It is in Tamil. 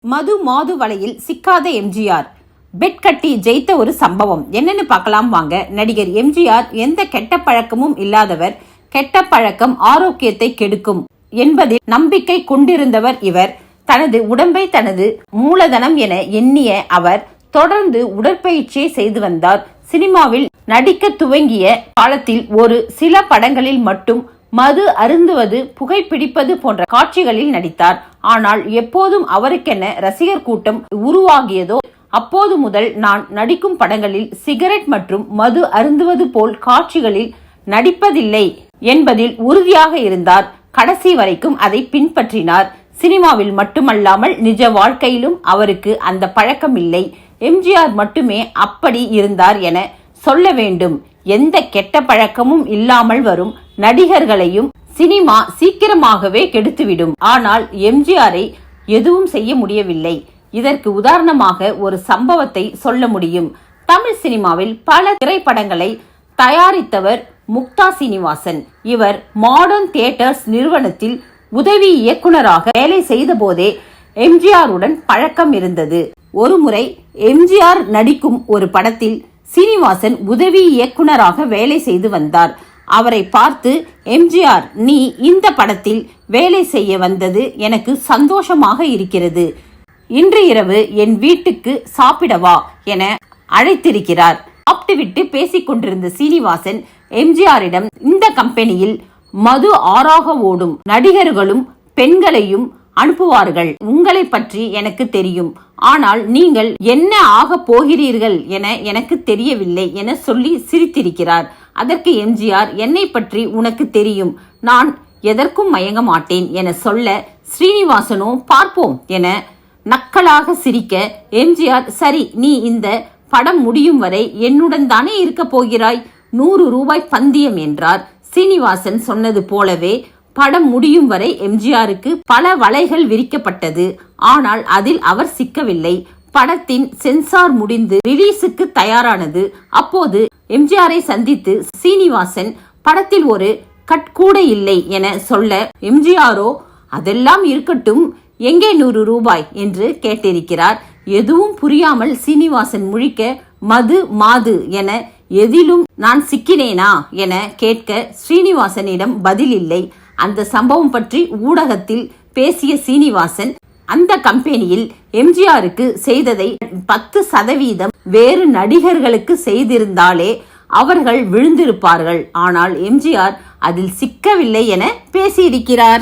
மாது வலையில் சிக்காத எம்ஜிஆர் பெட் கட்டி ஜெயித்த ஒரு சம்பவம் என்னன்னு பார்க்கலாம் வாங்க. நடிகர் எம்ஜிஆர் எந்த கெட்ட பழக்கமும் இல்லாதவர். கெட்ட பழக்கம் ஆரோக்கியத்தை கெடுக்கும் என்பதில் நம்பிக்கை கொண்டிருந்தவர் இவர். தனது உடம்பை தனது மூலதனம் என எண்ணிய அவர் தொடர்ந்து உடற்பயிற்சியை செய்து வந்தார். சினிமாவில் நடிக்க துவங்கிய காலத்தில் ஒரு சில படங்களில் மட்டும் மது அருந்துவது, புகைப்பிடிப்பது போன்ற காட்சிகளில் நடித்தார். ஆனால் எப்போதும் அவருக்கென ரசிகர் கூட்டம் உருவாகியதோ அப்போது முதல் நான் நடிக்கும் படங்களில் சிகரெட் மற்றும் மது அருந்துவது போல் காட்சிகளில் நடிப்பதில்லை என்பதில் உறுதியாக இருந்தார். கடைசி வரைக்கும் அதை பின்பற்றினார். சினிமாவில் மட்டுமல்லாமல் நிஜ வாழ்க்கையிலும் அவருக்கு அந்த பழக்கம் இல்லை. எம்ஜிஆர் மட்டுமே அப்படி இருந்தார் என சொல்ல வேண்டும். எந்த கெட்ட பழக்கமும் இல்லாமல் வரும் நடிகர்களையும் சினிமா சீக்கிரமாகவே கெடுத்துவிடும். ஆனால் எம்ஜிஆரை எதுவும் செய்ய முடியவில்லை. இதற்கு உதாரணமாக ஒரு சம்பவத்தை சொல்ல முடியும். தமிழ் சினிமாவில் பல திரைப்படங்களை தயாரித்தவர் முக்தா சீனிவாசன். இவர் மாடர்ன் தியேட்டர்ஸ் நிறுவனத்தில் உதவி இயக்குனராக வேலை செய்த போதே எம்ஜிஆருடன் பழக்கம் இருந்தது. ஒருமுறை எம்ஜிஆர் நடிக்கும் ஒரு படத்தில் சீனிவாசன் உதவி இயக்குனராக வேலை செய்து வந்தார். அவரை பார்த்து, எம்ஜிஆர், நீ இந்த படத்தில் வேலை செய்ய வந்தது எனக்கு சந்தோஷமாக இருக்கிறது. இன்று இரவு என் வீட்டுக்கு சாப்பிடவா என அழைத்திருக்கிறார். சாப்பிட்டுவிட்டு பேசிக் கொண்டிருந்த சீனிவாசன் எம்ஜிஆரிடம், இந்த கம்பெனியில் மது ஆறாக ஓடும், நடிகர்களும் பெண்களையும் அனுப்புவார்கள். உங்களை பற்றி எனக்கு தெரியும். ஆனால் நீங்கள் என்ன ஆக போகிறீர்கள் என எனக்கு தெரியவில்லை என சொல்லி சிரித்திருக்கிறார். அதற்கு எம்ஜிஆர், என்னை பற்றி உனக்கு தெரியும், நான் எதற்கும் மயங்க மாட்டேன் என சொல்ல, ஸ்ரீனிவாசனோ பார்ப்போம் என நக்கலாக சிரிக்க, எம்ஜிஆர், சரி, நீ இந்த படம் முடியும் வரை என்னுடன் தானே இருக்க போகிறாய், 100 ரூபாய் பந்தயம் என்றார். சீனிவாசன் சொன்னது போலவே படம் முடியும் வரை எம்ஜிஆருக்கு பல வலைகள் விரிக்கப்பட்டது. ஆனால் அதில் அவர் சிக்கவில்லை. படத்தின் சென்சார் முடிந்து ரிலீஸுக்கு தயாரானது. அப்போது எம்ஜிஆரை சந்தித்து சீனிவாசன், படத்தில் ஒரு கட் கூட இல்லை என சொல்ல, எம்ஜிஆரோ, அதெல்லாம் இருக்கட்டும், எங்கே 100 ரூபாய் என்று கேட்டிருக்கிறார். எதுவும் புரியாமல் சீனிவாசன் முழிக்க, மது மாது என எதிலும் நான் சிக்கினேனா என கேட்க, ஸ்ரீனிவாசனிடம் பதில் இல்லை. அந்த சம்பவம் பற்றி ஊடகத்தில் பேசிய சீனிவாசன், அந்த கம்பெனியில் எம்ஜிஆருக்கு செய்ததை 10% வேறு நடிகர்களுக்கு செய்திருந்தாலே அவர்கள் விழுந்திருப்பார்கள். ஆனால் எம்ஜிஆர் அதில் சிக்கவில்லை என பேசியிருக்கிறார்.